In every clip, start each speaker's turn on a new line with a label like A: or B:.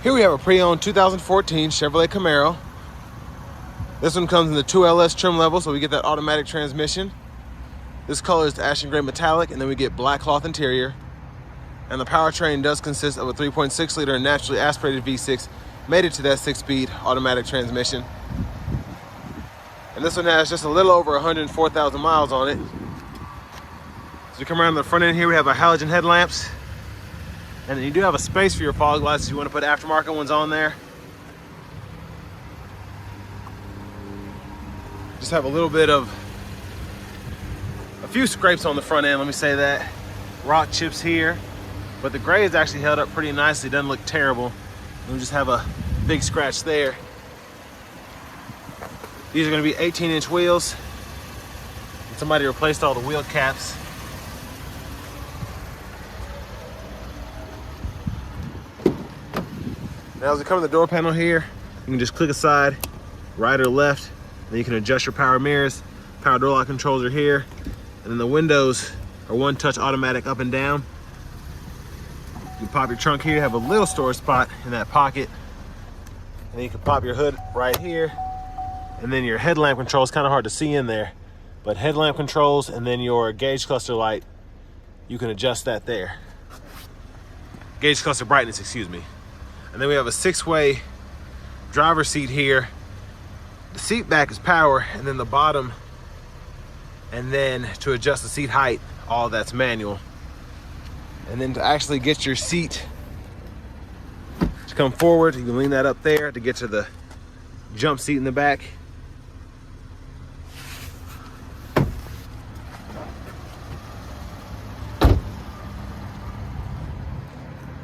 A: Here we have a pre-owned 2014 Chevrolet Camaro. This one comes in the 2LS trim level, so we get that automatic transmission. This color is ashen gray metallic, and then we get black cloth interior. And the powertrain does consist of a 3.6 liter naturally aspirated V6 mated to that 6-speed automatic transmission. And this one has just a little over 104,000 miles on it. As we come around the front end here, we have our halogen headlamps. And then you do have a space for your fog lights if you want to put aftermarket ones on there. Just have a little bit of a few scrapes on the front end, let me say that. Rock chips here, but the gray is actually held up pretty nicely. Doesn't look terrible. We just have a big scratch there. These are going to be 18-inch wheels. And somebody replaced all the wheel caps. Now as we come to the door panel here, you can just click aside, right or left. Then you can adjust your power mirrors. Power door lock controls are here. And then the windows are one-touch automatic up and down. You can pop your trunk here, have a little storage spot in that pocket. And then you can pop your hood right here. And then your headlamp control is kind of hard to see in there. But headlamp controls and then your gauge cluster light, you can adjust that there. Gauge cluster brightness, excuse me. And then we have a 6-way driver's seat here. The seat back is power, and then the bottom, and then to adjust the seat height, all that's manual. And then to actually get your seat to come forward, you can lean that up there to get to the jump seat in the back.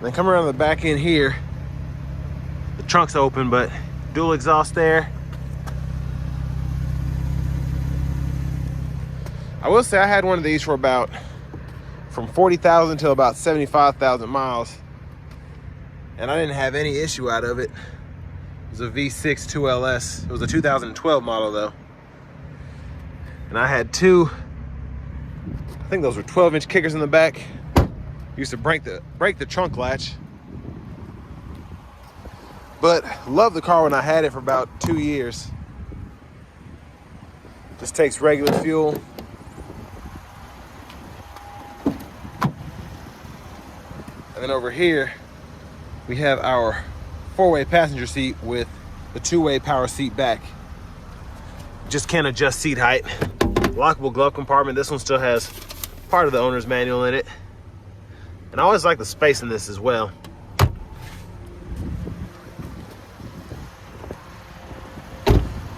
A: Then come around the back end here. The trunk's open, but dual exhaust there. I will say I had one of these for about from 40,000 to about 75,000 miles, and I didn't have any issue out of it. It was a V6 2LS. It was a 2012 model though, and I had two. I think those were 12-inch kickers in the back. Used to break the trunk latch. But loved the car when I had it for about 2 years. Just takes regular fuel. And then over here, we have our 4-way passenger seat with the 2-way power seat back. Just can't adjust seat height. Lockable glove compartment. This one still has part of the owner's manual in it. And I always like the space in this as well.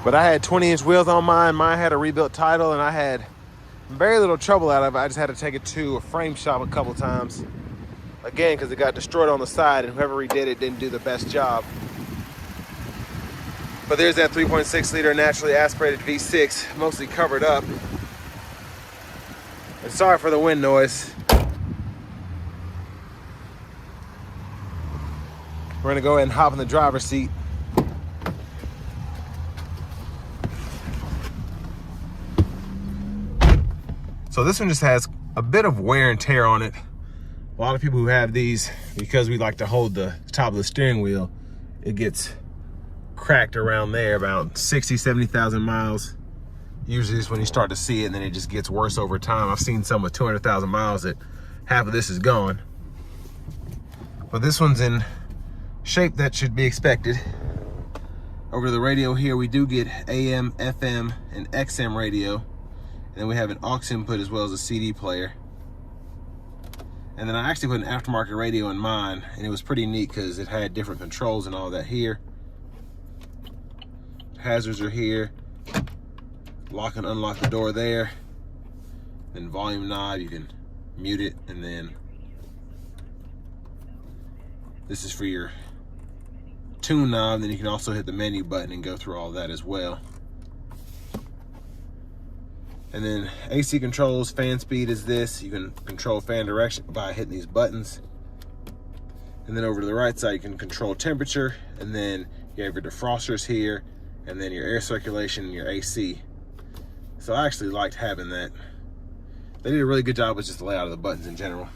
A: But I had 20-inch wheels on mine. Mine had a rebuilt title, and I had very little trouble out of it. I just had to take it to a frame shop a couple times. Again, because it got destroyed on the side, and whoever redid it didn't do the best job. But there's that 3.6 liter naturally aspirated V6, mostly covered up. And sorry for the wind noise. We're gonna go ahead and hop in the driver's seat. So this one just has a bit of wear and tear on it. A lot of people who have these, because we like to hold the top of the steering wheel, it gets cracked around there about 60, 70,000 miles. Usually it's when you start to see it, and then it just gets worse over time. I've seen some with 200,000 miles that half of this is gone. But this one's in shape that should be expected. Over to the radio here, we do get AM, FM, and XM radio. And then we have an aux input as well as a CD player. And then I actually put an aftermarket radio in mine, and it was pretty neat because it had different controls and all that here. Hazards are here. Lock and unlock the door there. Then volume knob, you can mute it, and then this is for your tune knob. Then you can also hit the menu button and go through all that as well. And then AC controls, fan speed is this. You can control fan direction by hitting these buttons. And then over to the right side, you can control temperature. And then you have your defrosters here, and then your air circulation and your AC. So I actually liked having that. They did a really good job with just the layout of the buttons in general.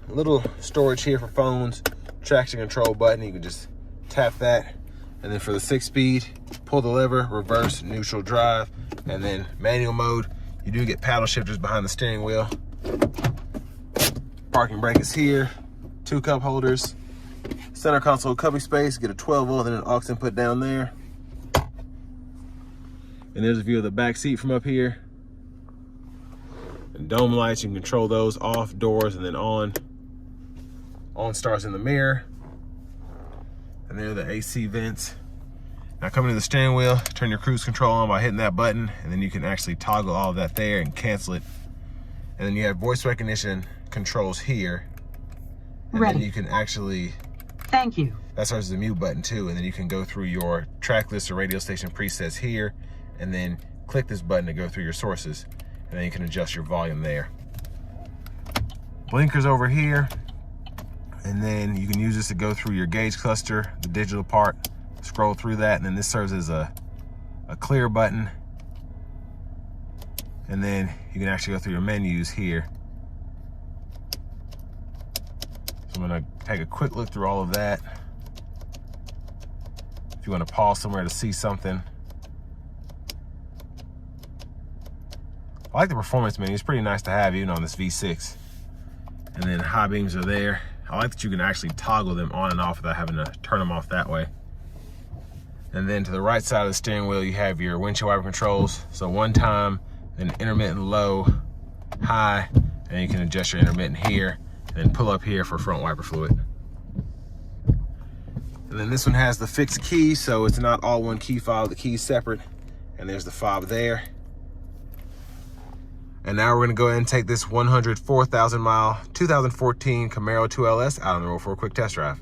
A: A little storage here for phones, traction control button. You can just tap that. And then for the 6-speed, pull the lever, reverse, neutral, drive. And then manual mode, you do get paddle shifters behind the steering wheel. Parking brake is here. 2 cup holders. Center console cupping space, get a 12 volt and an aux input down there. And there's a view of the back seat from up here. And dome lights, you can control those off, doors, and then on. On starts in the mirror. And there are the AC vents. Now coming to the steering wheel, turn your cruise control on by hitting that button, and then you can actually toggle all of that there and cancel it. And then you have voice recognition controls here. And then you can actually,
B: thank you.
A: That starts as the mute button too, and then you can go through your track list or radio station presets here, and then click this button to go through your sources, and then you can adjust your volume there. Blinkers over here, and then you can use this to go through your gauge cluster, the digital part, scroll through that, and then this serves as a clear button, and then you can actually go through your menus here. So I'm gonna take a quick look through all of that. If you want to pause somewhere to see something. I like the performance menu, it's pretty nice to have even on this V6. And then high beams are there. I like that you can actually toggle them on and off without having to turn them off that way. And then to the right side of the steering wheel, you have your windshield wiper controls. So one time, then intermittent low, high, and you can adjust your intermittent here, and then pull up here for front wiper fluid. And then this one has the fixed key, so it's not all one key fob, the key's separate. And there's the fob there. And now we're gonna go ahead and take this 104,000 mile 2014 Camaro 2LS out on the road for a quick test drive.